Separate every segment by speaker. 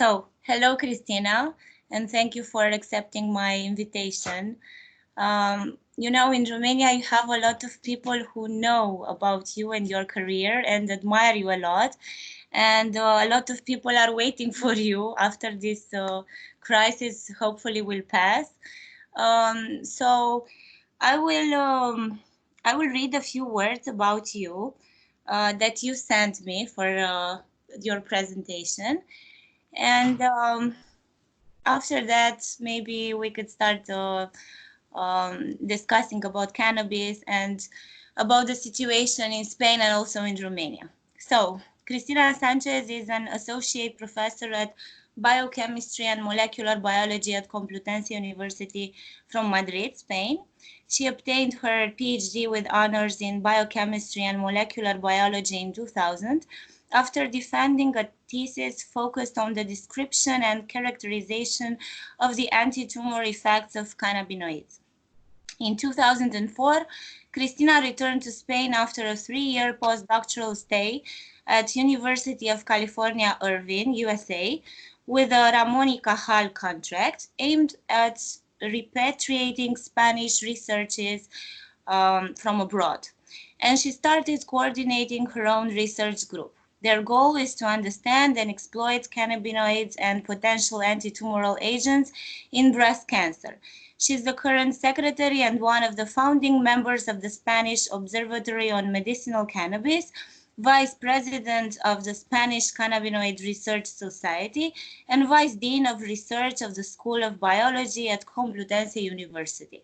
Speaker 1: So, hello, Cristina, and thank you for accepting my invitation. In Romania, you have a lot of people who know about you and your career and admire you a lot. And a lot of people are waiting for you after this crisis hopefully will pass. So I will read a few words about you that you sent me for your presentation. And after that, maybe we could start discussing about cannabis and about the situation in Spain and also in Romania. So, Cristina Sanchez is an associate professor at biochemistry and molecular biology at Complutense University from Madrid, Spain. She obtained her PhD with honors in biochemistry and molecular biology in 2000 after defending a thesis focused on the description and characterization of the anti-tumor effects of cannabinoids. In 2004, Cristina returned to Spain after a 3-year postdoctoral stay at University of California, Irvine, USA, with a Ramon y Cajal contract aimed at repatriating Spanish researchers from abroad. And she started coordinating her own research group. Their goal is to understand and exploit cannabinoids and potential anti-tumoral agents in breast cancer. She's the current secretary and one of the founding members of the Spanish Observatory on Medicinal Cannabis, vice president of the Spanish Cannabinoid Research Society, and vice dean of research of the School of Biology at Complutense University.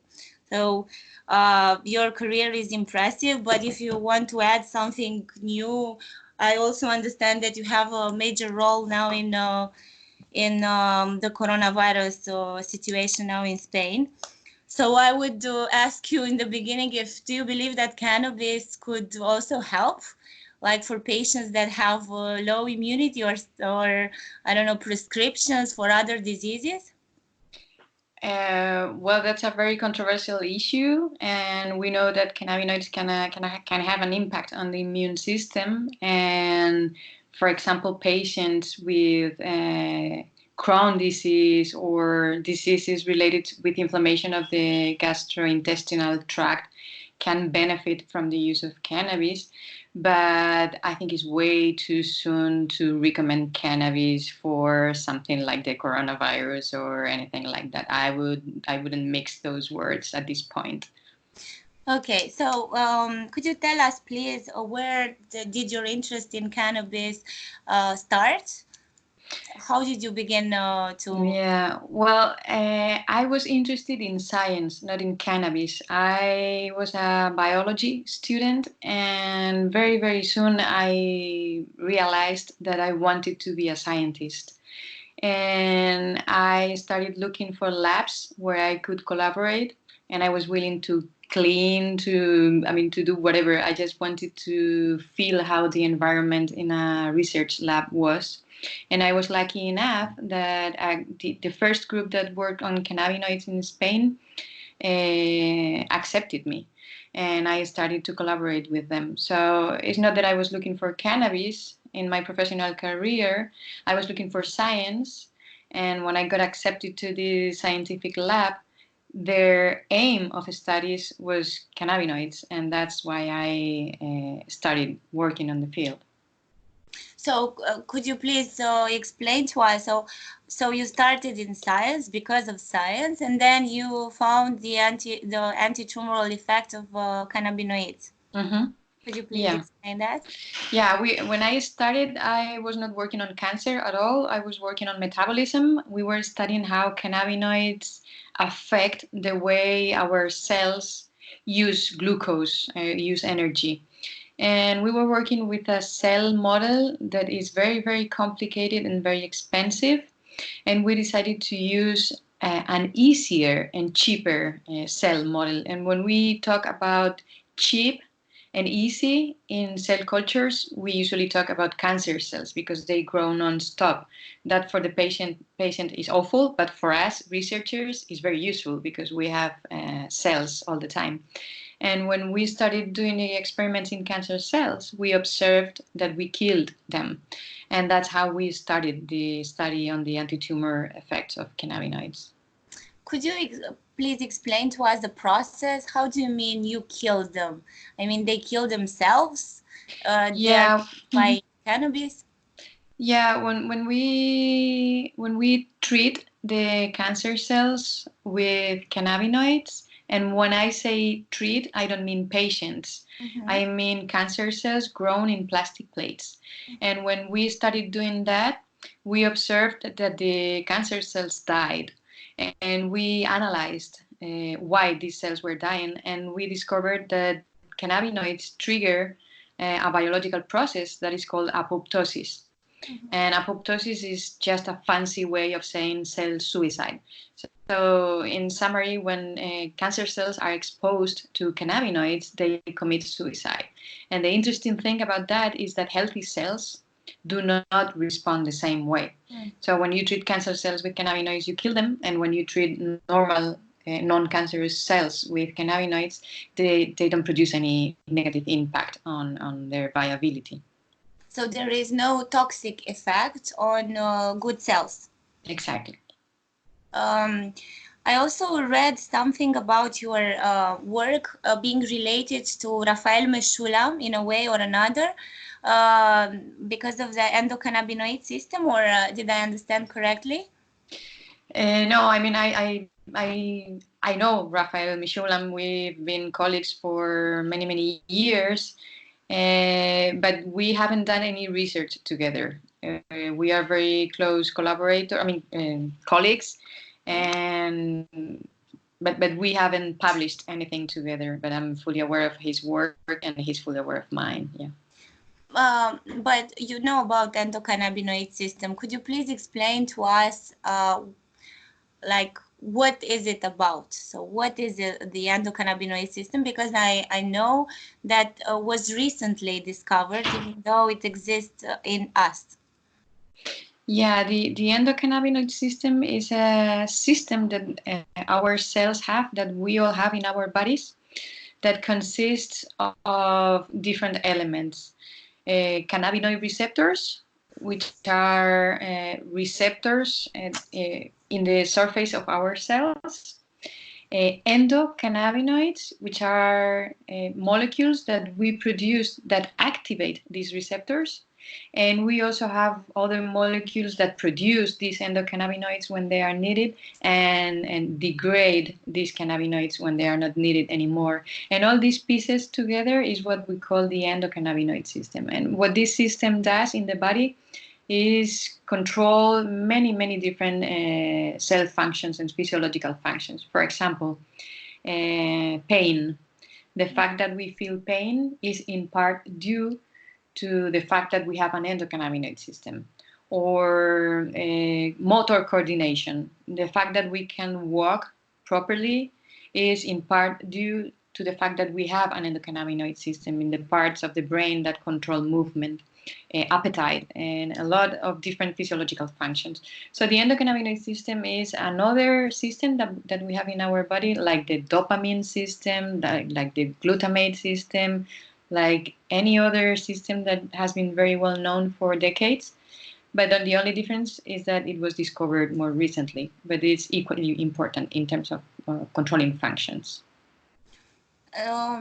Speaker 1: So your career is impressive, but if you want to add something new, I also understand that you have a major role now in the coronavirus situation now in Spain. So I would ask you in the beginning, do you believe that cannabis could also help, like for patients that have low immunity or I don't know, prescriptions for other diseases?
Speaker 2: Well, that's a very controversial issue, and we know that cannabinoids can have an impact on the immune system. And for example, patients with Crohn's disease or diseases related with inflammation of the gastrointestinal tract can benefit from the use of cannabis. But I think it's way too soon to recommend cannabis for something like the coronavirus or anything like that. I wouldn't mix those words at this point.
Speaker 1: Okay, so could you tell us, please, where did your interest in cannabis start? How did you begin to?
Speaker 2: Yeah, well, I was interested in science, not in cannabis. I was a biology student, and very, very soon I realized that I wanted to be a scientist. And I started looking for labs where I could collaborate, and I was willing to clean, to do whatever. I just wanted to feel how the environment in a research lab was. And I was lucky enough that the first group that worked on cannabinoids in Spain accepted me. And I started to collaborate with them. So it's not that I was looking for cannabis in my professional career. I was looking for science. And when I got accepted to the scientific lab, their aim of studies was cannabinoids. And that's why I started working on the field.
Speaker 1: So could you please explain to us? So you started in science because of science, and then you found the anti-tumoral effect of cannabinoids.
Speaker 2: Mm-hmm.
Speaker 1: Could you please explain that?
Speaker 2: Yeah, when I started, I was not working on cancer at all. I was working on metabolism. We were studying how cannabinoids affect the way our cells use glucose, use energy. And we were working with a cell model that is very, very complicated and very expensive. And we decided to use an easier and cheaper cell model. And when we talk about cheap and easy in cell cultures, we usually talk about cancer cells because they grow non-stop. That for the patient is awful, but for us researchers is very useful because we have cells all the time. And when we started doing the experiments in cancer cells, we observed that we killed them. And that's how we started the study on the antitumor effects of cannabinoids.
Speaker 1: Could you please explain to us the process? How do you mean you killed them? I mean, they kill themselves by cannabis?
Speaker 2: Yeah, when we treat the cancer cells with cannabinoids, and when I say treat, I don't mean patients. I mean cancer cells grown in plastic plates. And when we started doing that, we observed that the cancer cells died, and we analyzed why these cells were dying, and we discovered that cannabinoids trigger a biological process that is called apoptosis. And apoptosis is just a fancy way of saying cell suicide. So in summary, when cancer cells are exposed to cannabinoids, they commit suicide. And the interesting thing about that is that healthy cells do not respond the same way. So when you treat cancer cells with cannabinoids, you kill them. And when you treat normal non-cancerous cells with cannabinoids, they don't produce any negative impact on their viability.
Speaker 1: So there is no toxic effect on good cells.
Speaker 2: Exactly.
Speaker 1: I also read something about your work being related to Rafael Meshulam in a way or another because of the endocannabinoid system, or did I understand correctly?
Speaker 2: No, I mean, I know Rafael Meshulam. We've been colleagues for many years. But we haven't done any research together. We are very close colleagues, but we haven't published anything together. But I'm fully aware of his work, and he's fully aware of mine. Yeah.
Speaker 1: But you know about endocannabinoid system. Could you please explain to us, what is it about? So what is the endocannabinoid system? Because I know that was recently discovered, even though it exists in us.
Speaker 2: Yeah, the endocannabinoid system is a system that our cells have, that we all have in our bodies, that consists of different elements. Cannabinoid receptors, which are receptors in the surface of our cells. Endocannabinoids, which are molecules that we produce that activate these receptors. And we also have other molecules that produce these endocannabinoids when they are needed, and degrade these cannabinoids when they are not needed anymore. And all these pieces together is what we call the endocannabinoid system. And what this system does in the body is control many different cell functions and physiological functions. For example, pain. The fact that we feel pain is in part due to the fact that we have an endocannabinoid system. Or motor coordination. The fact that we can walk properly is in part due to the fact that we have an endocannabinoid system in the parts of the brain that control movement, appetite, and a lot of different physiological functions. So the endocannabinoid system is another system that we have in our body, like the dopamine system, like the glutamate system, like any other system that has been very well known for decades. But the only difference is that it was discovered more recently, but it's equally important in terms of controlling functions.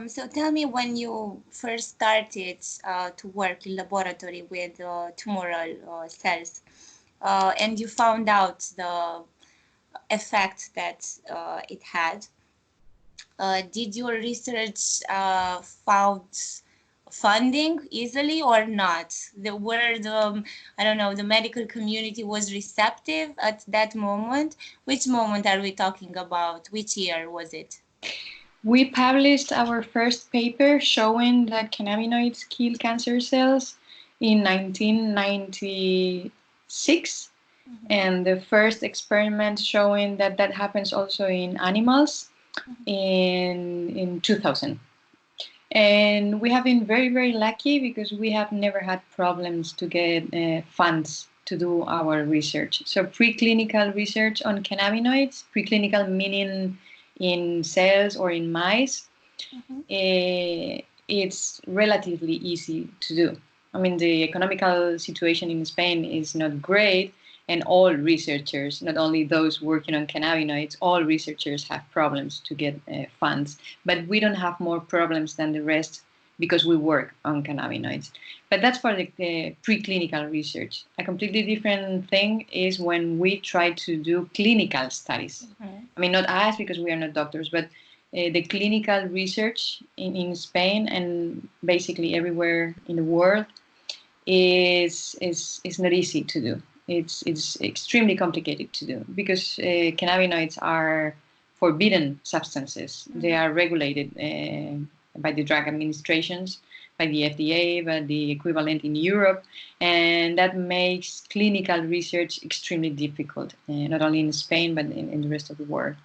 Speaker 1: So tell me, when you first started to work in laboratory with tumoral cells, and you found out the effect that it had, did your research found funding easily or not? The medical community was receptive at that moment? Which moment are we talking about? Which year was it?
Speaker 2: We published our first paper showing that cannabinoids kill cancer cells in 1996. And the first experiment showing that happens also in animals in 2000. And we have been very lucky, because we have never had problems to get funds to do our research. So preclinical research on cannabinoids, preclinical meaning in cells or in mice, it's relatively easy to do. I mean, the economical situation in Spain is not great, and all researchers, not only those working on cannabinoids, all researchers have problems to get funds. But we don't have more problems than the rest because we work on cannabinoids. But that's for the preclinical research. A completely different thing is when we try to do clinical studies. I mean, not us because we are not doctors, but the clinical research in Spain and basically everywhere in the world is not easy to do. It's extremely complicated to do because cannabinoids are forbidden substances. They are regulated by the drug administrations, by the FDA, by the equivalent in Europe, and that makes clinical research extremely difficult, not only in Spain but in the rest of the world.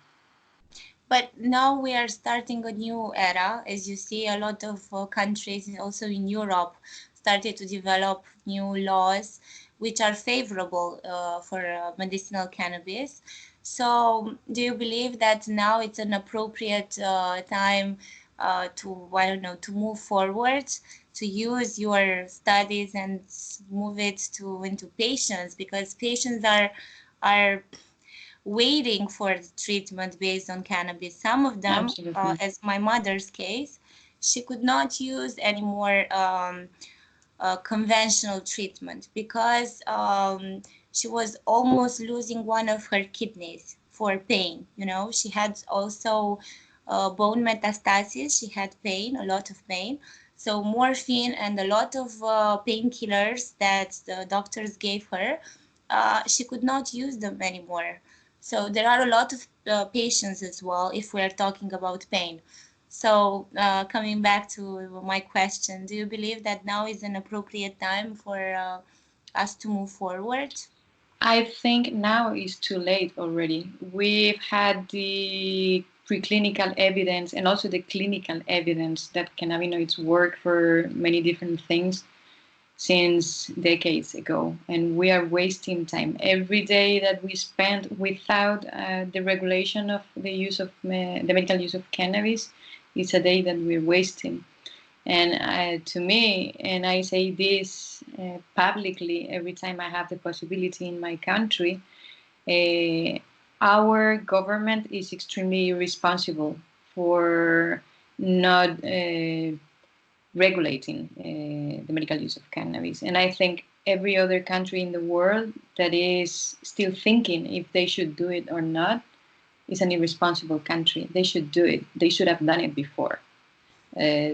Speaker 1: But now we are starting a new era. As you see, a lot of countries, also in Europe, started to develop new laws which are favorable for medicinal cannabis. So do you believe that now it's an appropriate time to, I don't know, to move forward, to use your studies and move it into patients, because patients are waiting for the treatment based on cannabis. Some of them, as my mother's case, she could not use any more conventional treatment because she was almost losing one of her kidneys for pain. You know, she had also bone metastasis. She had pain, a lot of pain. So morphine and a lot of painkillers that the doctors gave her, she could not use them anymore. So there are a lot of patients as well if we are talking about pain. So coming back to my question, do you believe that now is an appropriate time for us to move forward?
Speaker 2: I think now is too late already. We've had the preclinical evidence and also the clinical evidence that cannabinoids work for many different things since decades ago, and we are wasting time. Every day that we spend without the regulation of the use of the medical use of cannabis is a day that we're wasting. And to me, and I say this publicly every time I have the possibility in my country, our government is extremely irresponsible for not regulating the medical use of cannabis. And I think every other country in the world that is still thinking if they should do it or not is an irresponsible country. They should do it. They should have done it before.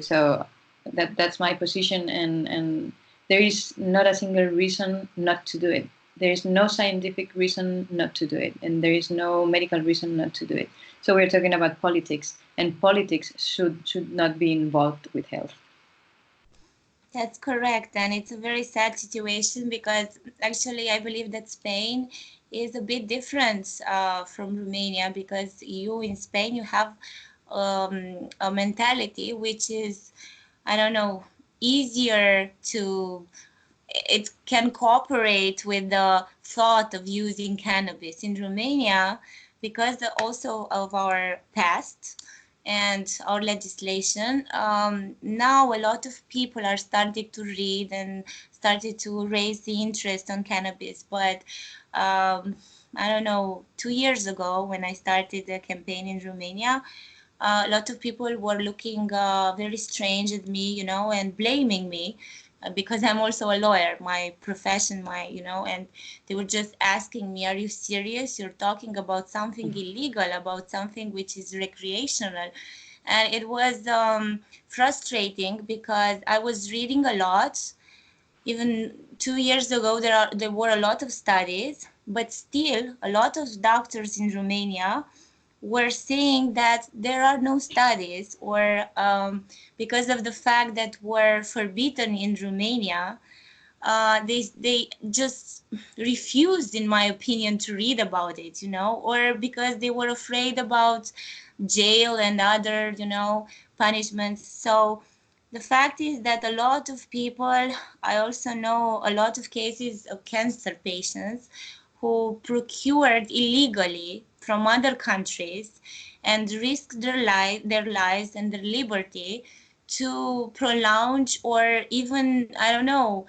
Speaker 2: So that's my position, and there is not a single reason not to do it. There is no scientific reason not to do it, and there is no medical reason not to do it. So we're talking about politics, and politics should not be involved with health.
Speaker 1: That's correct, and it's a very sad situation because actually I believe that Spain is a bit different from Romania, because you in Spain you have a mentality which is, I don't know, easier to, it can cooperate with the thought of using cannabis. In Romania, because also of our past and our legislation, now a lot of people are starting to read and started to raise the interest on cannabis. But I don't know, 2 years ago when I started the campaign in Romania, a lot of people were looking very strange at me, you know, and blaming me because I'm also a lawyer, my profession, and they were just asking me, are you serious? You're talking about something illegal, about something which is recreational. And it was frustrating because I was reading a lot. Even 2 years ago, there were a lot of studies, but still a lot of doctors in Romania were saying that there are no studies, or because of the fact that were forbidden in Romania, they just refused, in my opinion, to read about it, you know, or because they were afraid about jail and other, you know, punishments. So the fact is that a lot of people, I also know a lot of cases of cancer patients who procured illegally from other countries and risked their lives and their liberty to prolong or even, I don't know,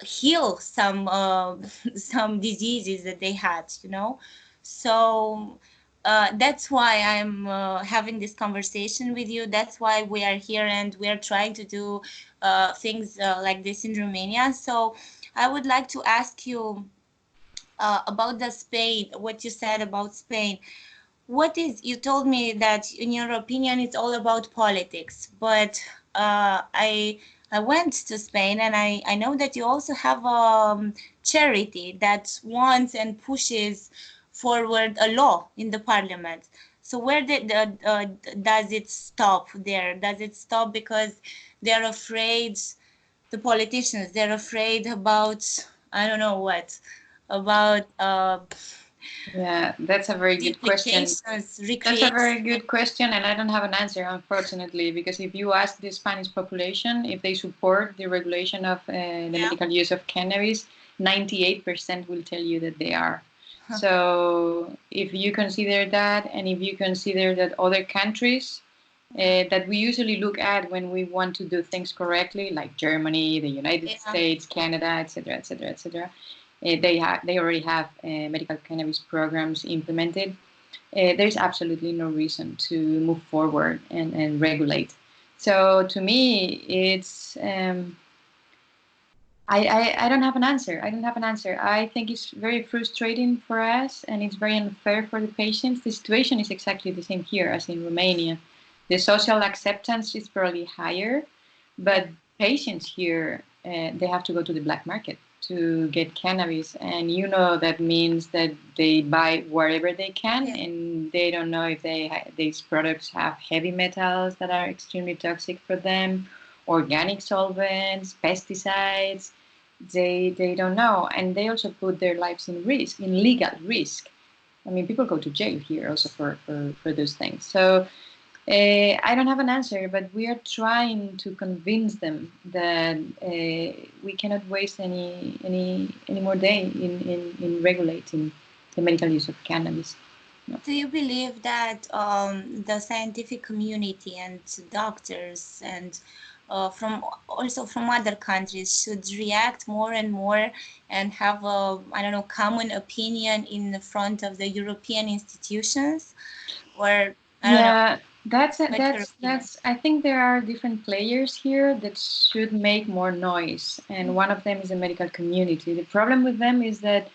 Speaker 1: heal some some diseases that they had, you know. So that's why I'm having this conversation with you. That's why we are here and we are trying to do things like this in Romania. So I would like to ask you about the Spain, what you said about Spain. What is, you told me that in your opinion it's all about politics, but I went to Spain and I know that you also have a charity that wants and pushes forward a law in the parliament. So where does it stop there? Does it stop because they're afraid, the politicians, they're afraid about, I don't know what, about
Speaker 2: Yeah, that's a very good question. That's a very good question, and I don't have an answer, unfortunately, because if you ask the Spanish population if they support the regulation of the medical use of cannabis, 98% will tell you that they are. So if you consider that, and if you consider that other countries that we usually look at when we want to do things correctly, like Germany, the United States, Canada, etc., etc., etc., they already have medical cannabis programs implemented. There's absolutely no reason to move forward and regulate. So to me, it's I don't have an answer. I don't have an answer. I think it's very frustrating for us, and it's very unfair for the patients. The situation is exactly the same here as in Romania. The social acceptance is probably higher, but patients here, they have to go to the black market to get cannabis, and you know that means that they buy wherever they can, and they don't know if these products have heavy metals that are extremely toxic for them, organic solvents, pesticides. They don't know, and they also put their lives in risk, in legal risk. I mean, people go to jail here also for those things. So I don't have an answer, but we are trying to convince them that we cannot waste any more day in regulating the medical use of cannabis. No.
Speaker 1: Do you believe that the scientific community and doctors and from other countries should react more and more and have a, I don't know, common opinion in the front of the European institutions, or I don't know?
Speaker 2: That's I think there are different players here that should make more noise, and one of them is the medical community. The problem with them is that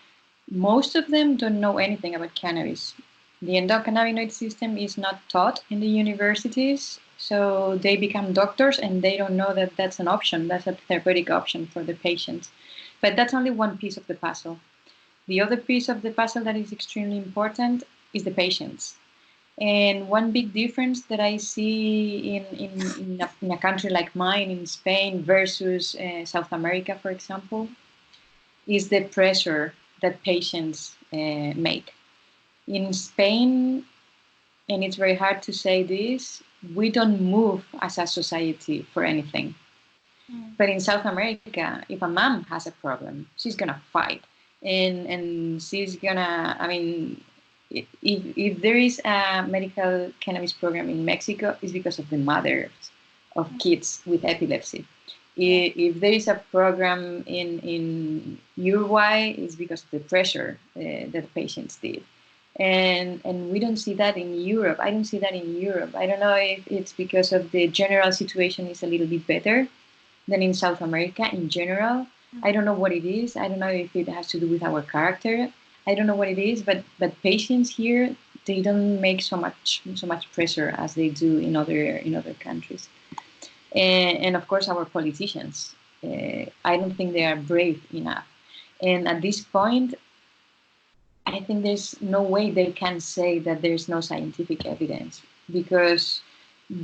Speaker 2: most of them don't know anything about cannabis. The endocannabinoid system is not taught in the universities, so they become doctors and they don't know that that's an option, that's a therapeutic option for the patients. But that's only one piece of the puzzle. The other piece of the puzzle that is extremely important is the patients. And one big difference that I see in a country like mine, in Spain, versus South America, for example, is the pressure that patients make. In Spain, and it's very hard to say this, we don't move as a society for anything. But in South America, if a mom has a problem, she's going to fight. And she's going to, I mean, if there is a medical cannabis program in Mexico, it's because of the mothers of kids with epilepsy. If there is a program in Uruguay, it's because of the pressure that the patients did. And we don't see that in Europe. I don't see that in Europe. I don't know if it's because of the general situation is a little bit better than in South America in general. I don't know what it is. I don't know if it has to do with our character. I don't know what it is, but patients here, they don't make so much pressure as they do in other countries. And of course, our politicians, I don't think they are brave enough. And at this point, I think there's no way they can say that there's no scientific evidence, because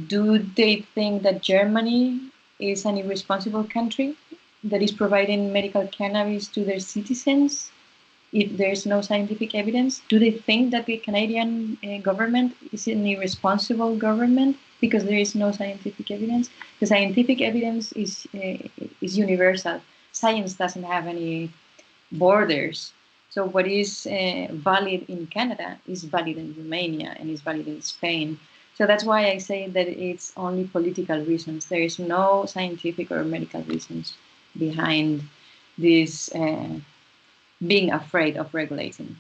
Speaker 2: do they think that Germany is an irresponsible country that is providing medical cannabis to their citizens if there's no scientific evidence? Do they think that the Canadian government is an irresponsible government because there is no scientific evidence? The scientific evidence is universal. Science doesn't have any borders. So what is valid in Canada is valid in Romania and is valid in Spain. So that's why I say that it's only political reasons. There is no scientific or medical reasons behind this being afraid of regulating.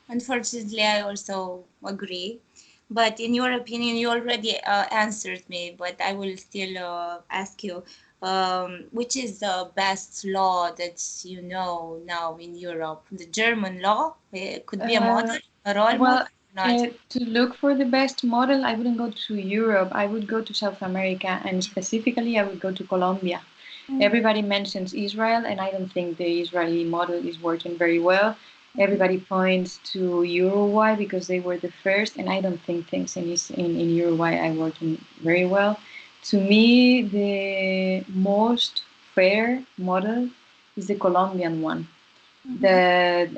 Speaker 1: Unfortunately, I also agree. But in your opinion, you already answered me, but I will still ask you, which is the best law that you know now in Europe? The German law? It could be a model, a role model,
Speaker 2: Well,
Speaker 1: or not?
Speaker 2: to look for the best model, I wouldn't go to Europe. I would go to South America, and specifically, I would go to Colombia. Everybody mentions Israel, and I don't think the Israeli model is working very well. Everybody points to Uruguay because they were the first, and I don't think things in Uruguay are working very well. To me, the most fair model is the Colombian one that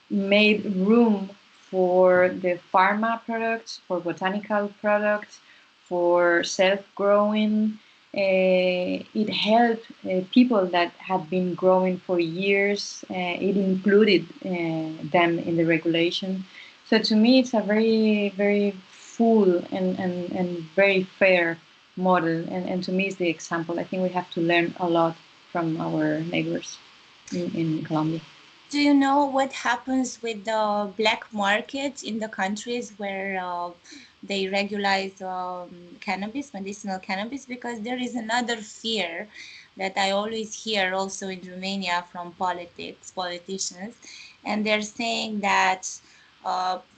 Speaker 2: made room for the pharma products, for botanical products, for self-growing. It helped people that had been growing for years. It included them in the regulation. So to me, it's a very, very full and very fair model. And to me, it's the example. I think we have to learn a lot from our neighbors in Colombia.
Speaker 1: Do you know what happens with the black market in the countries where they regulate cannabis, medicinal cannabis? Because there is another fear that I always hear also in Romania from politicians, and they're saying that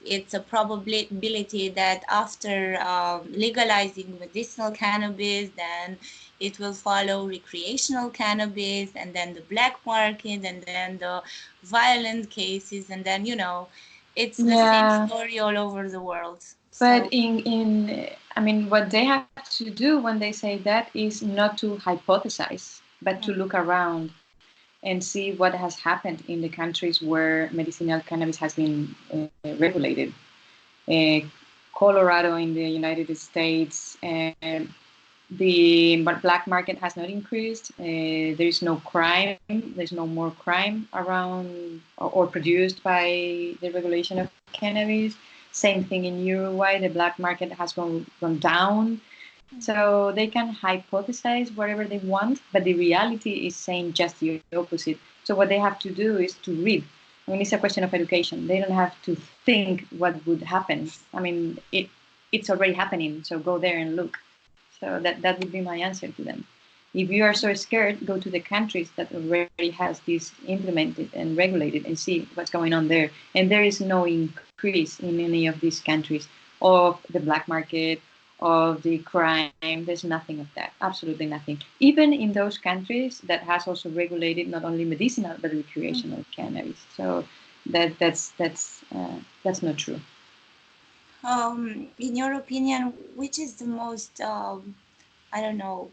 Speaker 1: it's a probability that after legalizing medicinal cannabis, then it will follow recreational cannabis, and then the black market, and then the violent cases, and then it's the same story all over the world.
Speaker 2: But
Speaker 1: So
Speaker 2: I mean, what they have to do when they say that is not to hypothesize, but to look around and see what has happened in the countries where medicinal cannabis has been regulated. Colorado in the United States, the black market has not increased. There is no crime. There's no more crime around or produced by the regulation of cannabis. Same thing in Uruguay. The black market has gone down. So they can hypothesize whatever they want, but the reality is saying just the opposite. So what they have to do is to read. I mean, it's a question of education. They don't have to think what would happen. I mean, it's already happening. So go there and look. So that would be my answer to them. If you are so scared, go to the countries that already has this implemented and regulated and see what's going on there. And there is no increase in any of these countries of the black market, of the crime. There's nothing of that. Absolutely nothing. Even in those countries that has also regulated not only medicinal but recreational cannabis. So that's not true.
Speaker 1: in your opinion, which is the most I don't know,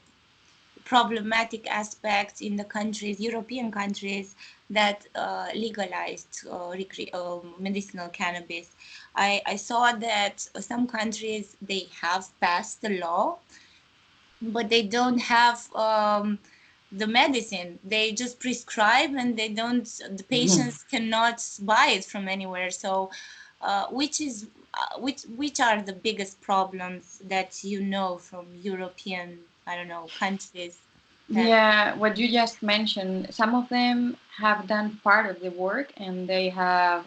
Speaker 1: problematic aspects in the countries, European countries, that legalized medicinal cannabis? I saw that some countries, they have passed the law, but they don't have the medicine. They just prescribe, and they don't. The patients cannot buy it from anywhere. So, which are the biggest problems that you know from European, I don't know, countries?
Speaker 2: Yeah, what you just mentioned, some of them have done part of the work and they have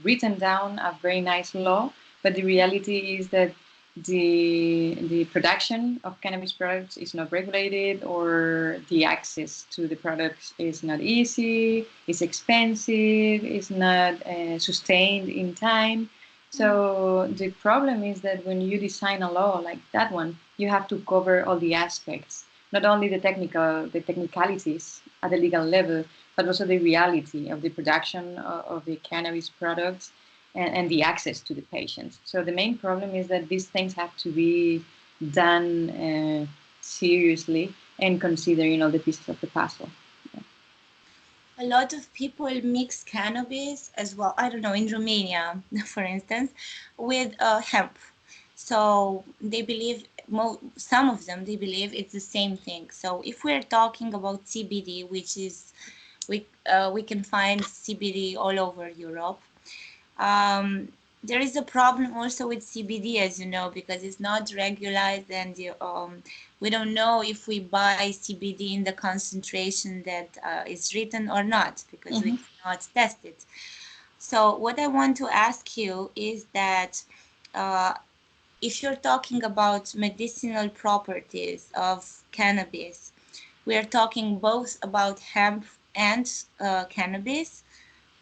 Speaker 2: written down a very nice law, but the reality is that the production of cannabis products is not regulated, or the access to the products is not easy, it's expensive, it's not sustained in time. So the problem is that when you design a law like that one, you have to cover all the aspects, not only the technicalities at the legal level, but also the reality of the production of the cannabis products and the access to the patients. So the main problem is that these things have to be done seriously and consider, the pieces of the puzzle. Yeah.
Speaker 1: A lot of people mix cannabis as well, I don't know, in Romania, for instance, with hemp. So they believe, some of them, they believe it's the same thing. So if we're talking about CBD, which is we can find CBD all over Europe. There is a problem also with CBD, as you know, because it's not regularized, and we don't know if we buy CBD in the concentration that is written or not, because we cannot test it. So what I want to ask you is that if you're talking about medicinal properties of cannabis, we are talking both about hemp and cannabis,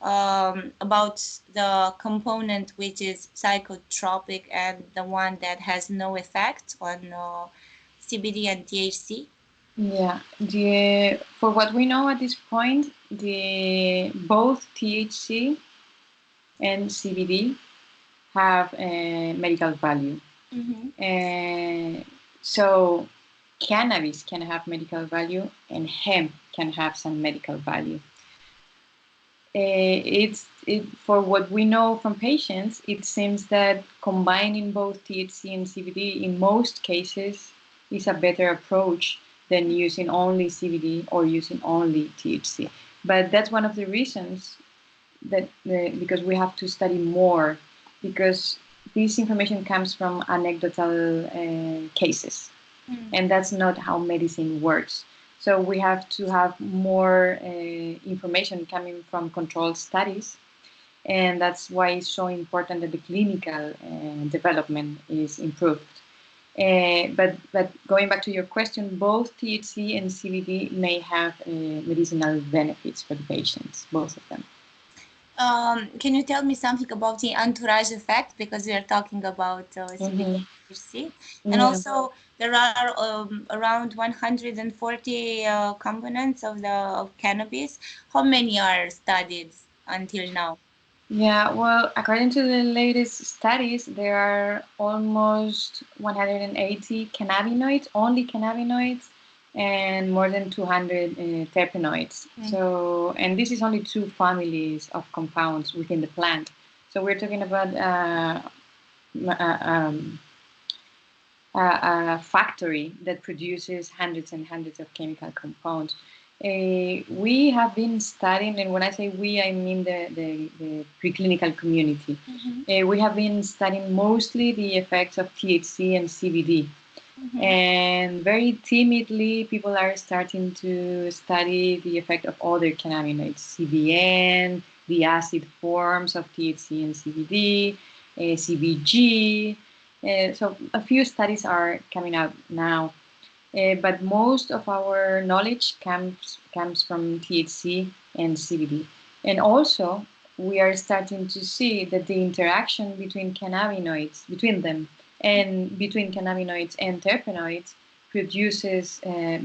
Speaker 1: about the component which is psychotropic and the one that has no effect on CBD and THC.
Speaker 2: Yeah, for what we know at this point, both THC and CBD have a medical value. So cannabis can have medical value, and hemp can have some medical value. For what we know from patients, it seems that combining both THC and CBD in most cases is a better approach than using only CBD or using only THC. But that's one of the reasons that because we have to study more, because this information comes from anecdotal cases, and that's not how medicine works. So we have to have more information coming from controlled studies, and that's why it's so important that the clinical development is improved. But going back to your question, both THC and CBD may have medicinal benefits for the patients, both of them.
Speaker 1: Can you tell me something about the entourage effect, because we are talking about CBD, THC, and also there are around 140 components of cannabis. How many are studied until now?
Speaker 2: Yeah, well, according to the latest studies, there are almost 180 cannabinoids, only cannabinoids, and more than 200 terpenoids. So, and this is only 2 families of compounds within the plant. So we're talking about a factory that produces hundreds and hundreds of chemical compounds. We have been studying, and when I say we, I mean the preclinical community. We have been studying mostly the effects of THC and CBD. And very timidly, people are starting to study the effect of other cannabinoids, CBN, the acid forms of THC and CBD, CBG. So a few studies are coming out now. But most of our knowledge comes from THC and CBD. And also, we are starting to see that the interaction between cannabinoids, between cannabinoids and terpenoids, produces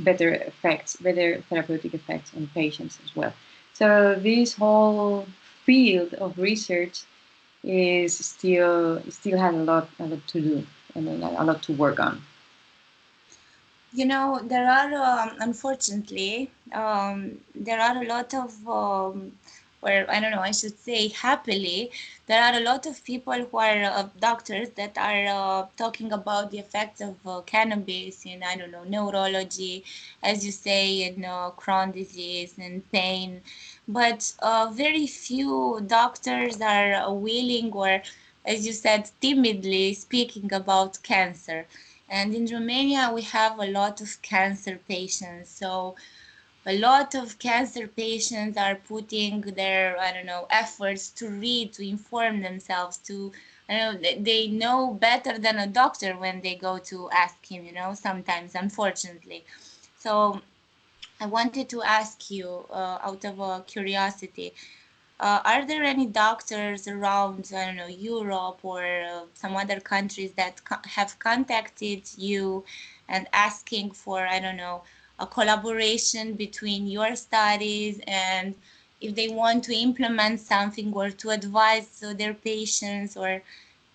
Speaker 2: better effects, better therapeutic effects on patients as well. So this whole field of research is still has a lot to do and a lot to work on.
Speaker 1: You know, there are, unfortunately, there are a lot of, or I don't know, I should say happily, there are a lot of people who are doctors that are talking about the effects of cannabis in, I don't know, neurology, as you say, in Crohn's disease and pain. But very few doctors are willing, or as you said, timidly speaking about cancer. And in Romania, we have a lot of cancer patients. So a lot of cancer patients are putting their, I don't know, efforts to read, to inform themselves, to, I don't know, they know better than a doctor when they go to ask him, you know, sometimes, unfortunately. So I wanted to ask you, out of curiosity, are there any doctors around, I don't know, Europe or some other countries that have contacted you and asking for, I don't know, a collaboration between your studies, and if they want to implement something or to advise their patients, or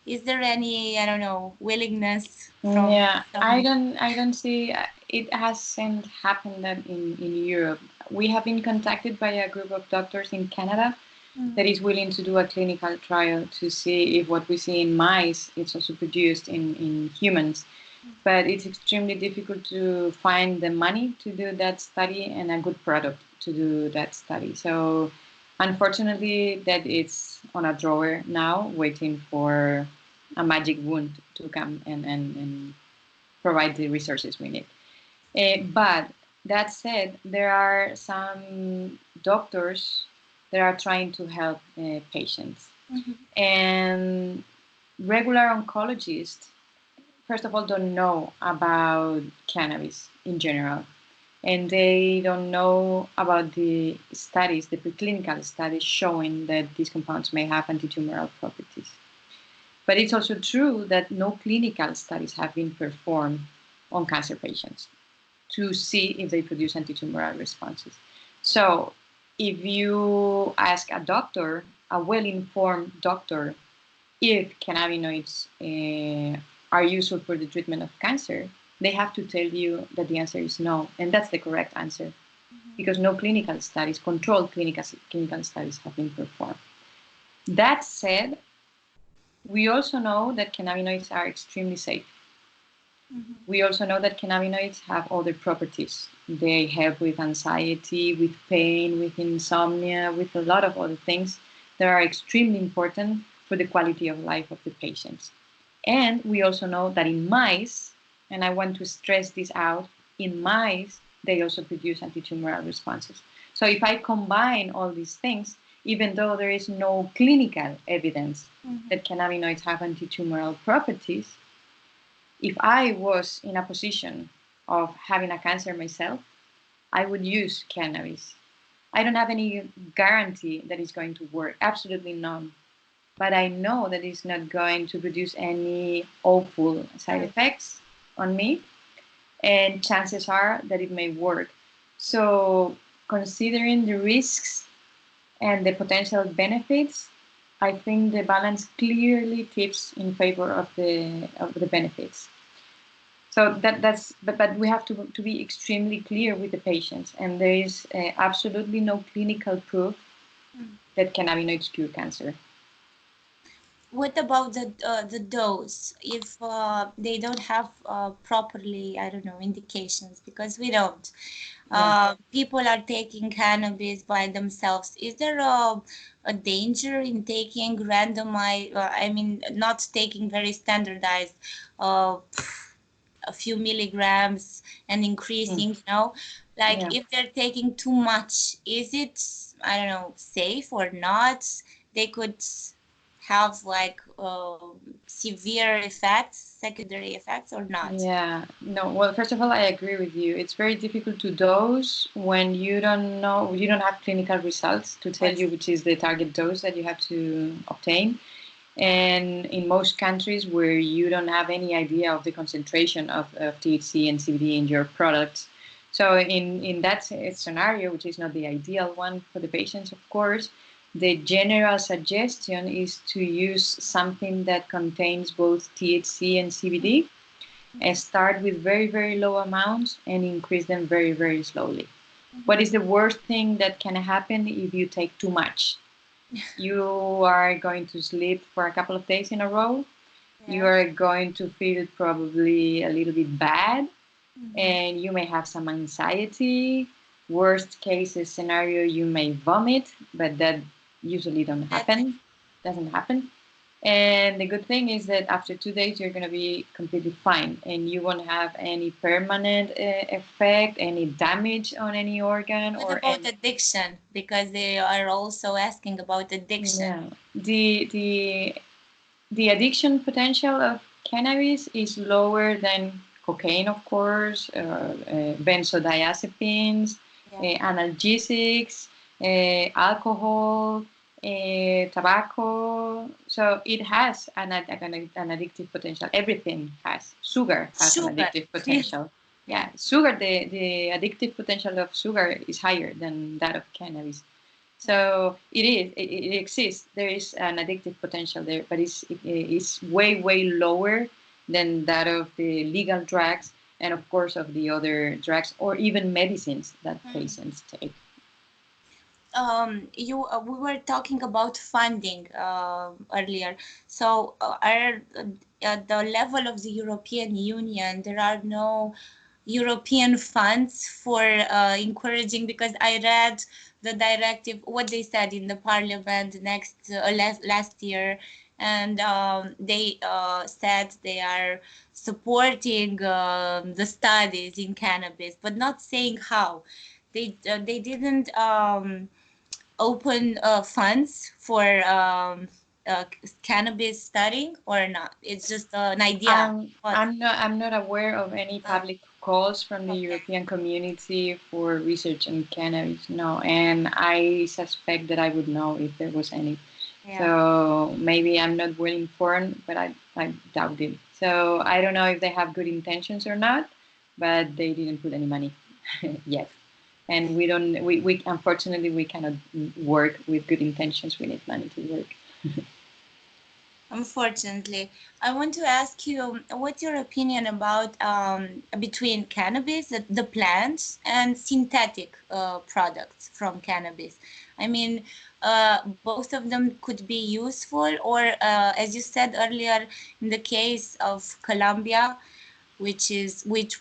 Speaker 1: is there any, I don't know, willingness from
Speaker 2: I don't see it hasn't happened that in Europe. We have been contacted by a group of doctors in Canada that is willing to do a clinical trial to see if what we see in mice is also produced in humans. But it's extremely difficult to find the money to do that study and a good product to do that study. So unfortunately, that it's on a drawer now, waiting for a magic wand to come and provide the resources we need. But that said, there are some doctors that are trying to help patients. And regular oncologists, first of all, don't know about cannabis in general. And they don't know about the studies, the preclinical studies showing that these compounds may have antitumoral properties. But it's also true that no clinical studies have been performed on cancer patients to see if they produce antitumoral responses. So if you ask a doctor, a well-informed doctor, if cannabinoids are useful for the treatment of cancer, they have to tell you that the answer is no. And that's the correct answer, because no clinical studies, controlled clinical studies have been performed. That said, we also know that cannabinoids are extremely safe. We also know that cannabinoids have other properties. They help with anxiety, with pain, with insomnia, with a lot of other things that are extremely important for the quality of life of the patients. And we also know that in mice, and I want to stress this out, in mice, they also produce antitumoral responses. So if I combine all these things, even though there is no clinical evidence that cannabinoids have antitumoral properties, if I was in a position of having a cancer myself, I would use cannabis. I don't have any guarantee that it's going to work, absolutely none. But I know that it's not going to produce any awful side effects on me, and chances are that it may work. So considering the risks and the potential benefits, I think the balance clearly tips in favor of the benefits. So but we have to be extremely clear with the patients, and there is absolutely no clinical proof that cannabinoids cure cancer.
Speaker 1: What about the dose? If they don't have properly, I don't know, indications, because we don't. People are taking cannabis by themselves. Is there a danger in taking randomized, I mean, not taking very standardized, a few milligrams and increasing, you know? Like if they're taking too much, is it, I don't know, safe or not? They could have like severe effects, secondary effects, or not?
Speaker 2: Yeah, no. Well, first of all, I agree with you. It's very difficult to dose when you don't know, you don't have clinical results to tell you which is the target dose that you have to obtain. And in most countries where you don't have any idea of the concentration of THC and CBD in your products. So in that scenario, which is not the ideal one for the patients, of course, the general suggestion is to use something that contains both THC and CBD, and start with very, very low amounts and increase them very, very slowly. What is the worst thing that can happen if you take too much? You are going to sleep for a couple of days in a row. You are going to feel probably a little bit bad, and you may have some anxiety. Worst case scenario, you may vomit, but that usually doesn't happen. And the good thing is that after 2 days, you're going to be completely fine, and you won't have any permanent effect, any damage on any organ.
Speaker 1: What about addiction? Because they are also asking about addiction.
Speaker 2: Yeah, the addiction potential of cannabis is lower than cocaine, of course, benzodiazepines, analgesics, alcohol, tobacco. So it has an addictive potential. Everything has. Sugar has an addictive potential. Yeah, sugar, the addictive potential of sugar is higher than that of cannabis. So it exists. There is an addictive potential there, but it's way, way lower than that of the legal drugs, and of course of the other drugs or even medicines that patients take.
Speaker 1: We were talking about funding earlier. So at the level of the European Union, there are no European funds for encouraging, because I read the directive, what they said in the parliament last year, and they said they are supporting the studies in cannabis, but not saying how. They didn't open funds for cannabis studying or not. It's just an idea.
Speaker 2: I'm not aware of any public calls from the
Speaker 1: Okay.
Speaker 2: European community for research on cannabis. No, and I suspect that I would know if there was any.
Speaker 1: Yeah.
Speaker 2: So maybe I'm not well informed, but I doubt it. So I don't know if they have good intentions or not, but they didn't put any money yet. And we unfortunately we cannot work with good intentions. We need money to work.
Speaker 1: Unfortunately, I want to ask you, what's your opinion about between cannabis, the plants, and synthetic products from cannabis? I mean, both of them could be useful, or as you said earlier, in the case of Colombia, which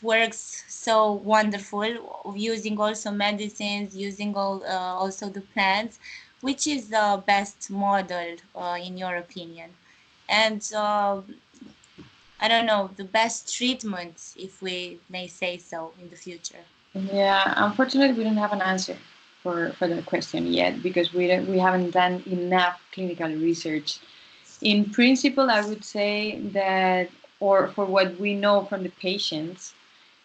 Speaker 1: works so wonderful, using also medicines, using also the plants. Which is the best model in your opinion? And I don't know, the best treatments, if we may say so, in the future.
Speaker 2: Yeah, unfortunately, we don't have an answer for the question yet because we haven't done enough clinical research. In principle, I would say that, or for what we know from the patients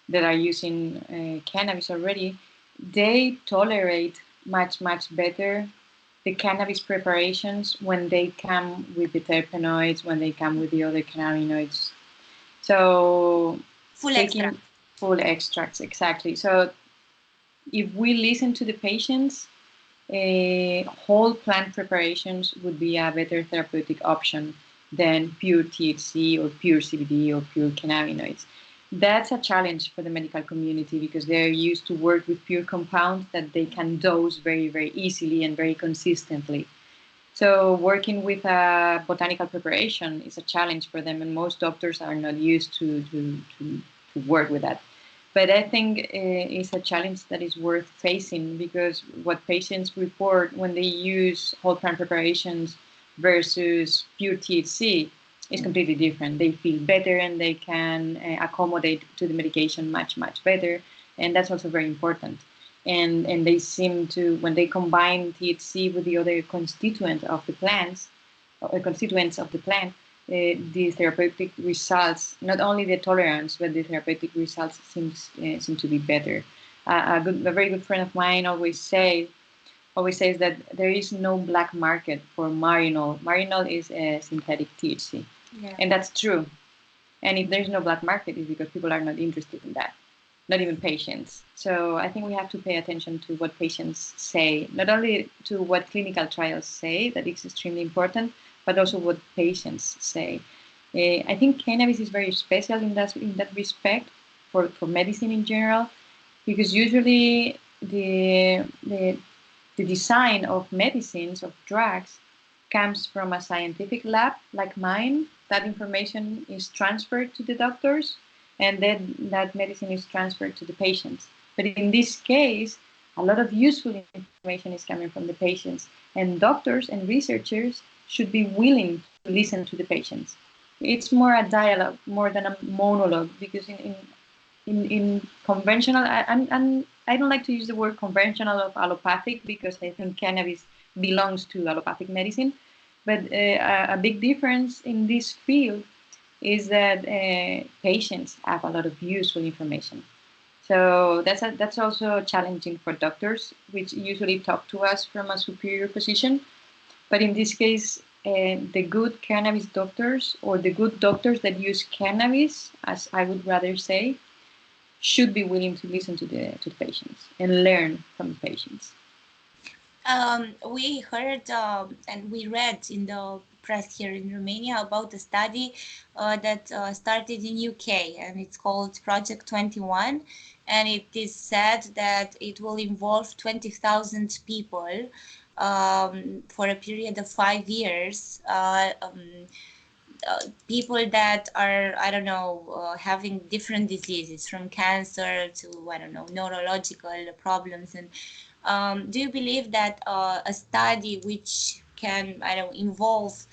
Speaker 2: that are using cannabis already, they tolerate much better the cannabis preparations when they come with the terpenoids, when they come with the other cannabinoids. So
Speaker 1: Full
Speaker 2: taking
Speaker 1: extract.
Speaker 2: full extracts, exactly. So if we listen to the patients, whole plant preparations would be a better therapeutic option than pure THC or pure CBD or pure cannabinoids. That's a challenge for the medical community because they're used to work with pure compounds that they can dose very easily and very consistently. So working with a botanical preparation is a challenge for them, and most doctors are not used to work with that. But I think it's a challenge that is worth facing because what patients report when they use whole plant preparations versus pure THC is completely different. They feel better and they can accommodate to the medication much better, and that's also very important. And they seem to, when they combine THC with the other constituent of the plants, or constituents of the plant, the therapeutic results, not only the tolerance, but the therapeutic results seem to be better. A very good friend of mine always says that there is no black market for Marinol. Marinol is a synthetic THC,
Speaker 1: Yeah.
Speaker 2: and that's true. And if there's no black market, it's because people are not interested in that, not even patients. So I think we have to pay attention to what patients say, not only to what clinical trials say, that is extremely important, but also what patients say. I think cannabis is very special in that respect for medicine in general, because usually the design of medicines, of drugs, comes from a scientific lab like mine. That information is transferred to the doctors, and then that medicine is transferred to the patients. But in this case, a lot of useful information is coming from the patients, and doctors and researchers should be willing to listen to the patients. It's more a dialogue, more than a monologue, because in conventional, I don't like to use the word conventional of allopathic because I think cannabis belongs to allopathic medicine. But a big difference in this field is that patients have a lot of useful information. So that's also challenging for doctors, which usually talk to us from a superior position. But in this case, the good cannabis doctors, or the good doctors that use cannabis, as I would rather say, should be willing to listen to the patients and learn from the patients.
Speaker 1: We heard and we read in the press here in Romania about a study that started in UK, and it's called Project 21, and it is said that it will involve 20,000 people for a period of 5 years. people that are, I don't know, having different diseases from cancer to, I don't know, neurological problems. And do you believe that a study which can, I don't know, involve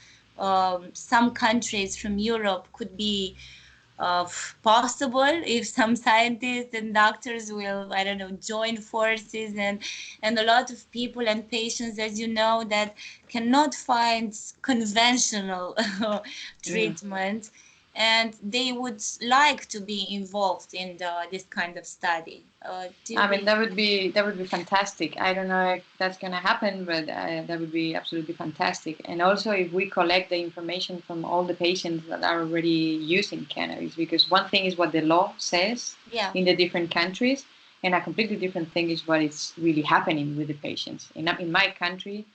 Speaker 1: some countries from Europe could be possible if some scientists and doctors will, I don't know, join forces, and a lot of people and patients, as you know, that cannot find conventional treatment, and they would like to be involved in this kind of study.
Speaker 2: I mean, that would be fantastic. I don't know if that's going to happen, but that would be absolutely fantastic. And also, if we collect the information from all the patients that are already using cannabis, because one thing is what the law says in the different countries, and a completely different thing is what is really happening with the patients. In my country,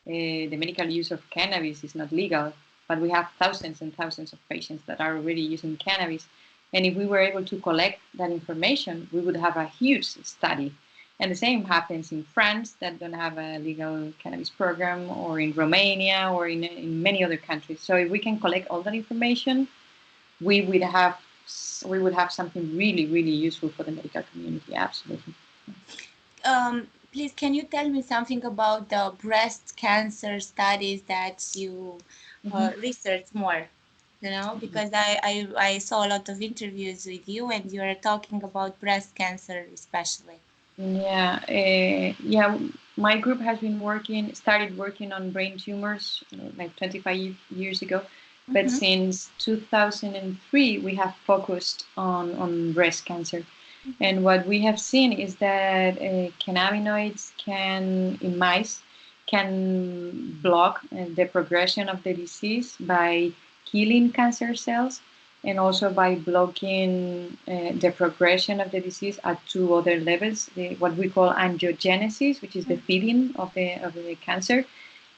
Speaker 2: the medical use of cannabis is not legal, but we have thousands and thousands of patients that are already using cannabis. And if we were able to collect that information, we would have a huge study. And the same happens in France, that don't have a legal cannabis program, or in Romania, or in many other countries. So if we can collect all that information, we would have something really, really useful for the medical community. Absolutely.
Speaker 1: Please, can you tell me something about the breast cancer studies that you research more? You know, because I saw a lot of interviews with you, and you are talking about breast cancer especially.
Speaker 2: Yeah. My group has been started working on brain tumors like 25 years ago, but since 2003 we have focused on breast cancer. And what we have seen is that cannabinoids in mice can block the progression of the disease by killing cancer cells, and also by blocking the progression of the disease at two other levels, what we call angiogenesis, which is the feeding of the cancer,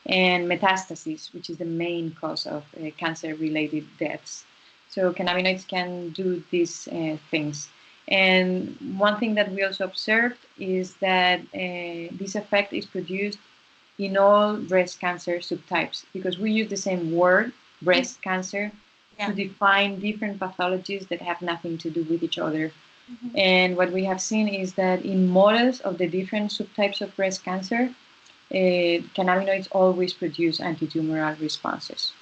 Speaker 2: and metastasis, which is the main cause of cancer-related deaths. So cannabinoids can do these things. And one thing that we also observed is that this effect is produced in all breast cancer subtypes, because we use the same word, breast cancer, to define different pathologies that have nothing to do with each other. And what we have seen is that in models of the different subtypes of breast cancer, cannabinoids always produce antitumoral responses.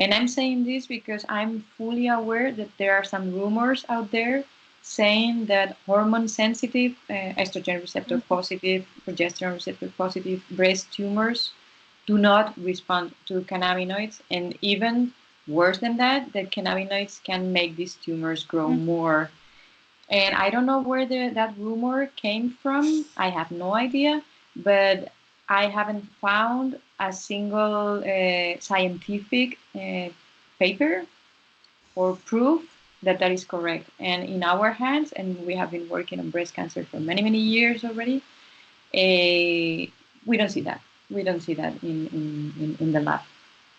Speaker 2: And I'm saying this because I'm fully aware that there are some rumors out there saying that hormone-sensitive, estrogen receptor positive, progesterone receptor positive breast tumors do not respond to cannabinoids, and even worse than that cannabinoids can make these tumors grow more. And I don't know where that rumor came from. I have no idea, but I haven't found a single scientific paper or proof that is correct. And in our hands, and we have been working on breast cancer for many, many years already, we don't see that. We don't see that in the lab.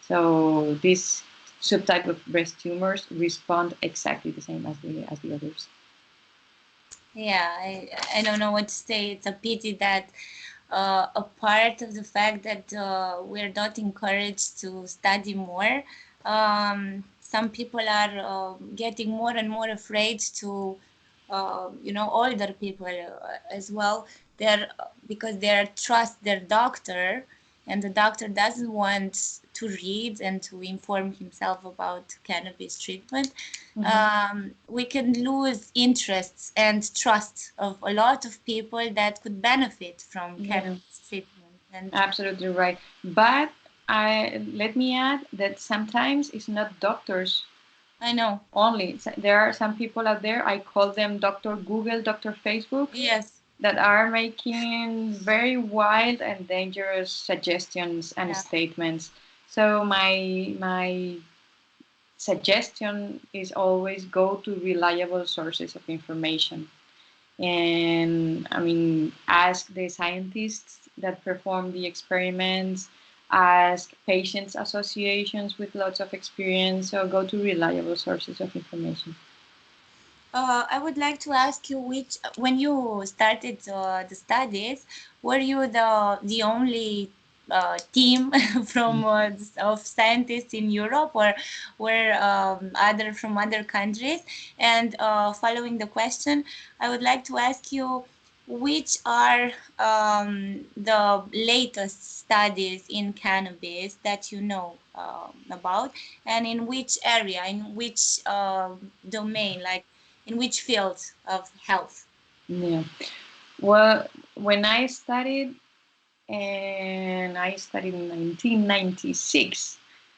Speaker 2: So this subtype of breast tumors respond exactly the same as the others.
Speaker 1: Yeah, I don't know what to say. It's a pity that a part of the fact that we're not encouraged to study more, some people are getting more and more afraid to, older people as well. Because they trust their doctor, and the doctor doesn't want to read and to inform himself about cannabis treatment. We can lose interests and trust of a lot of people that could benefit from cannabis treatment. And
Speaker 2: absolutely right. But let me add that sometimes it's not doctors.
Speaker 1: I know.
Speaker 2: Only there are some people out there. I call them Dr. Google, Dr. Facebook.
Speaker 1: Yes.
Speaker 2: That are making very wild and dangerous suggestions and statements. So my suggestion is always go to reliable sources of information. And I mean, ask the scientists that perform the experiments, ask patients associations with lots of experience, so go to reliable sources of information.
Speaker 1: I would like to ask you, when you started the studies, were you the only team of scientists in Europe or from other countries. And following the question, I would like to ask you, which are the latest studies in cannabis that you know about, and in which area, in which domain, like in which field of health?
Speaker 2: Yeah. Well, when I studied, and I studied in 1996,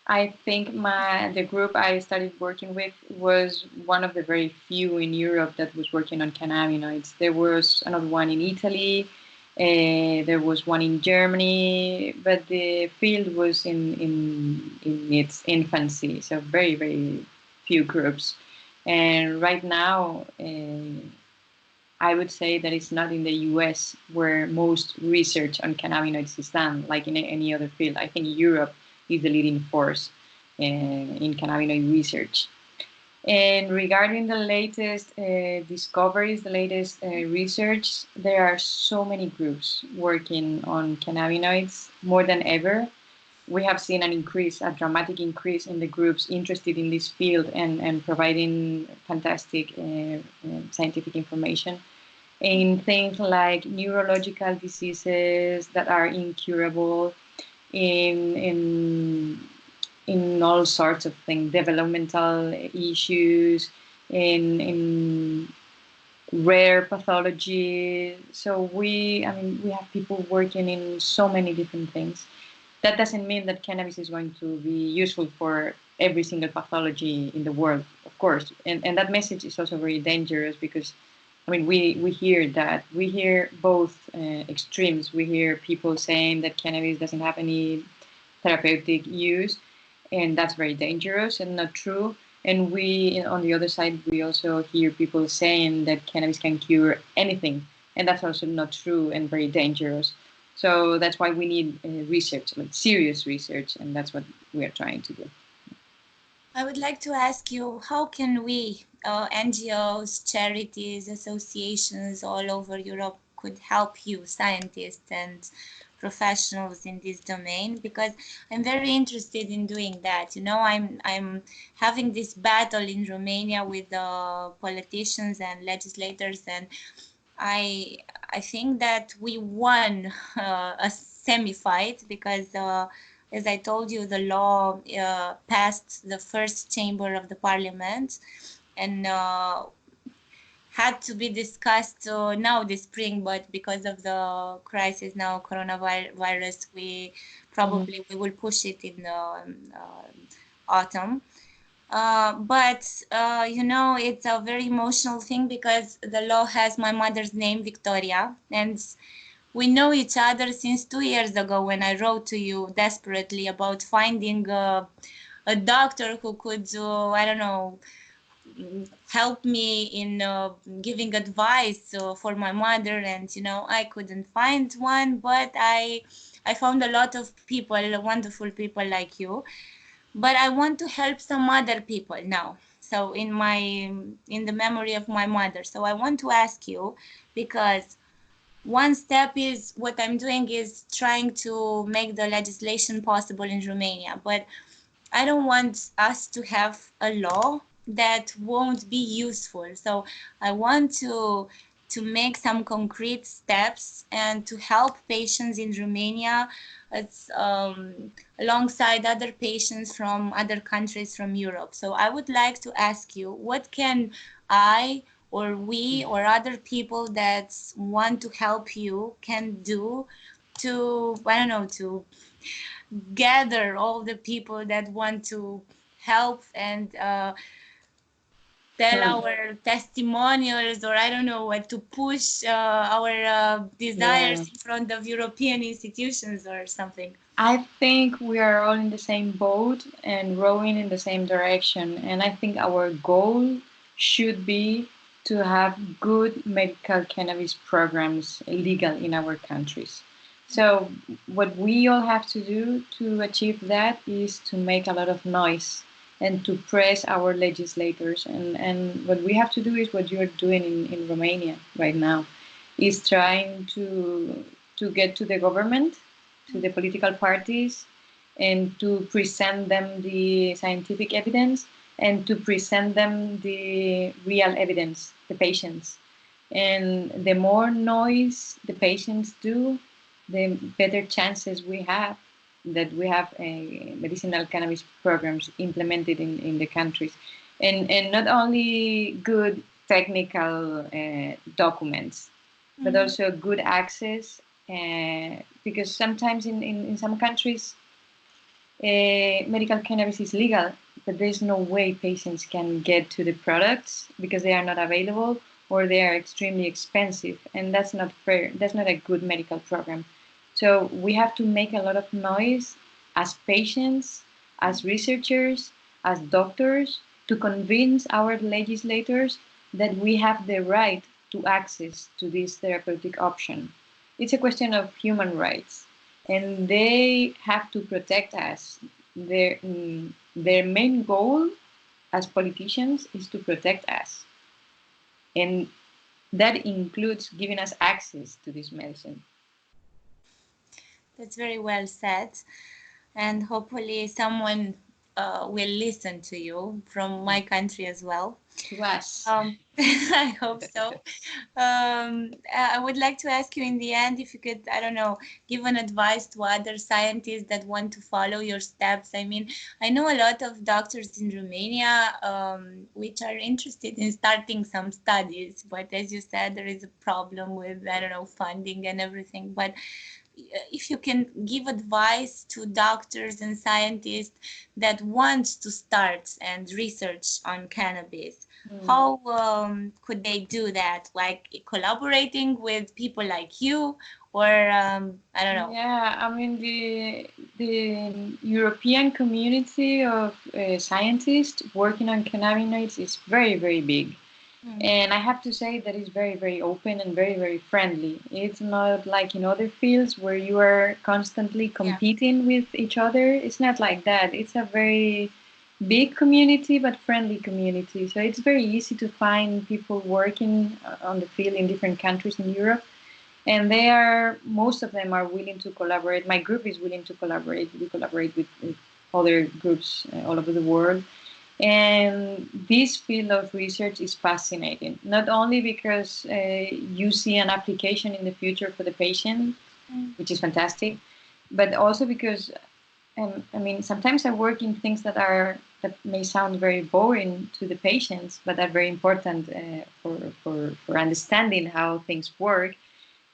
Speaker 2: I think the group I started working with was one of the very few in Europe that was working on cannabinoids. There was another one in Italy, there was one in Germany, but the field was in its infancy, so very, very few groups. And right now, I would say that it's not in the US where most research on cannabinoids is done, like in any other field. I think Europe is the leading force in cannabinoid research. And regarding the latest discoveries, the latest research, there are so many groups working on cannabinoids more than ever. We have seen a dramatic increase in the groups interested in this field and providing fantastic scientific information in things like neurological diseases that are incurable, in all sorts of things, developmental issues, in rare pathology. So we have people working in so many different things. That doesn't mean that cannabis is going to be useful for every single pathology in the world, of course. And that message is also very dangerous because, we hear that. We hear both extremes. We hear people saying that cannabis doesn't have any therapeutic use, and that's very dangerous and not true. And on the other side, we also hear people saying that cannabis can cure anything, and that's also not true and very dangerous. So that's why we need research, like serious research, and that's what we are trying to do.
Speaker 1: I would like to ask you, how can we, NGOs, charities, associations all over Europe could help you, scientists and professionals in this domain? Because I'm very interested in doing that. I'm having this battle in Romania with the politicians and legislators, and I think that we won a semi-fight because, as I told you, the law passed the first chamber of the parliament and had to be discussed now this spring, but because of the crisis now, coronavirus, we will push it in the autumn. But it's a very emotional thing because the law has my mother's name, Victoria, and we know each other since 2 years ago when I wrote to you desperately about finding a doctor who could, help me in giving advice for my mother. And, I couldn't find one, but I found a lot of people, wonderful people like you. But I want to help some other people now. So in the memory of my mother. So I want to ask you, because one step is what I'm doing is trying to make the legislation possible in Romania, but I don't want us to have a law that won't be useful. So I want to make some concrete steps and to help patients in Romania alongside other patients from other countries from Europe. So I would like to ask you, what can I or we or other people that want to help you can do to, to gather all the people that want to help and tell our testimonials, or I don't know what, to push our desires in front of European institutions or something.
Speaker 2: I think we are all in the same boat and rowing in the same direction. And I think our goal should be to have good medical cannabis programs legal in our countries. So what we all have to do to achieve that is to make a lot of noise and to press our legislators. And what we have to do is what you're doing in Romania right now, is trying to get to the government to the political parties and to present them the scientific evidence and to present them the real evidence, the patients. And the more noise the patients do, the better chances we have that we have medicinal cannabis programs implemented in the countries. And not only good technical documents, but also good access, because sometimes in some countries, medical cannabis is legal, but there's no way patients can get to the products because they are not available or they are extremely expensive, and that's not fair. That's not a good medical program. So we have to make a lot of noise as patients, as researchers, as doctors, to convince our legislators that we have the right to access to this therapeutic option. It's a question of human rights, and they have to protect us. Their main goal as politicians is to protect us. And that includes giving us access to this medicine.
Speaker 1: That's very well said. And hopefully someone will listen to you from my country as well.
Speaker 2: To us.
Speaker 1: I hope so. I would like to ask you in the end if you could, I don't know, give an advice to other scientists that want to follow your steps. I mean, I know a lot of doctors in Romania which are interested in starting some studies, but as you said, there is a problem with, I don't know, funding and everything. But if you can give advice to doctors and scientists that want to start and research on cannabis, how could they do that? Like collaborating with people like you, or I don't know.
Speaker 2: Yeah, I mean the European community of scientists working on cannabinoids is very, very big. And I have to say that it's very, very open and very, very friendly. It's not like in other fields where you are constantly competing with each other. It's not like that. It's a very big community, but friendly community. So it's very easy to find people working on the field in different countries in Europe. And most of them are willing to collaborate. My group is willing to collaborate. We collaborate with other groups all over the world. And this field of research is fascinating, not only because you see an application in the future for the patient, which is fantastic, but also because, I mean, sometimes I work in things that may sound very boring to the patients, but are very important for understanding how things work.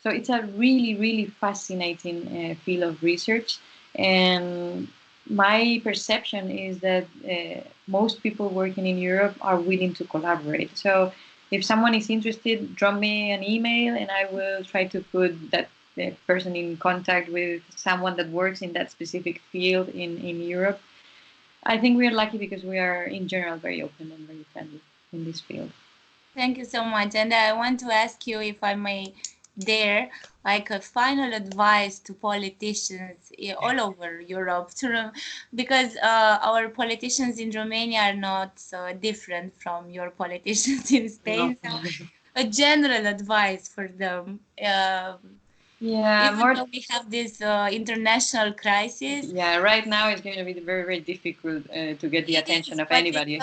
Speaker 2: So it's a really, really fascinating field of research. And my perception is that most people working in Europe are willing to collaborate. So if someone is interested, drop me an email and I will try to put that person in contact with someone that works in that specific field in Europe. I think we are lucky because we are in general very open and very friendly in this field.
Speaker 1: Thank you so much. And I want to ask you, if I may dare, like a final advice to politicians all over Europe, because our politicians in Romania are not so different from your politicians in Spain.
Speaker 2: No.
Speaker 1: So a general advice for them. Even though we have this international crisis.
Speaker 2: Yeah, right now it's going to be very, very difficult to get the attention of anybody.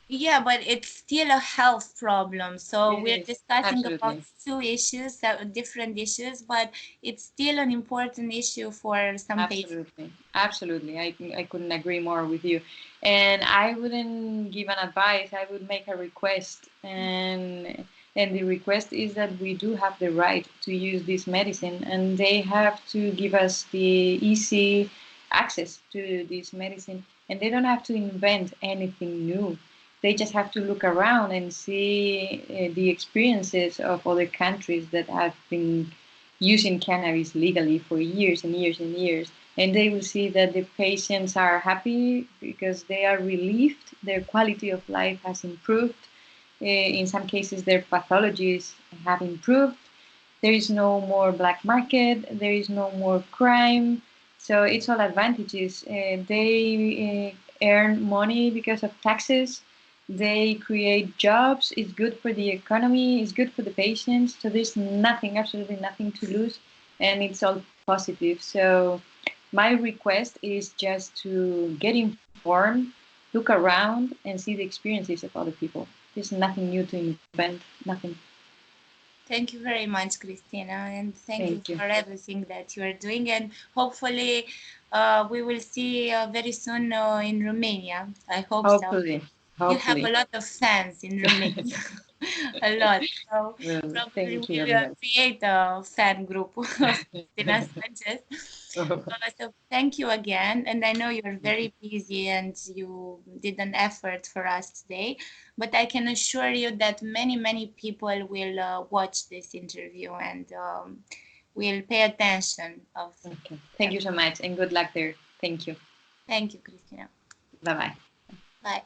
Speaker 1: Yeah, but it's still a health problem. So we're discussing
Speaker 2: Absolutely.
Speaker 1: about two issues, different issues, but it's still an important issue for some patients.
Speaker 2: Absolutely. I couldn't agree more with you. And I wouldn't give an advice. I would make a request. And the request is that we do have the right to use this medicine, and they have to give us the easy access to this medicine. And they don't have to invent anything new. They just have to look around and see the experiences of other countries that have been using cannabis legally for years and years and years. And they will see that the patients are happy because they are relieved, their quality of life has improved. In some cases, their pathologies have improved. There is no more black market, there is no more crime. So it's all advantages. They earn money because of taxes. They create jobs. It's good for the economy. It's good for the patients. So there's nothing, absolutely nothing to lose. And it's all positive. So my request is just to get informed, look around, and see the experiences of other people. There's nothing new to invent, nothing.
Speaker 1: Thank you very much, Cristina, and thank you
Speaker 2: Thank you.
Speaker 1: for everything that you are doing. And hopefully, we will see very soon in Romania. I hope so.
Speaker 2: Hopefully,
Speaker 1: You have a
Speaker 2: hopefully.
Speaker 1: lot of fans in Romania, a lot. So
Speaker 2: Well,
Speaker 1: probably
Speaker 2: thank
Speaker 1: we
Speaker 2: you very
Speaker 1: will
Speaker 2: much.
Speaker 1: create a fan group of Cristina Sanchez. So thank you again. And I know you're very busy and you did an effort for us today, but I can assure you that many, many people will watch this interview and will pay attention of.
Speaker 2: Okay. Thank you so much, and good luck there. Thank you.
Speaker 1: Thank you, Cristina.
Speaker 2: Bye-bye.
Speaker 1: Bye.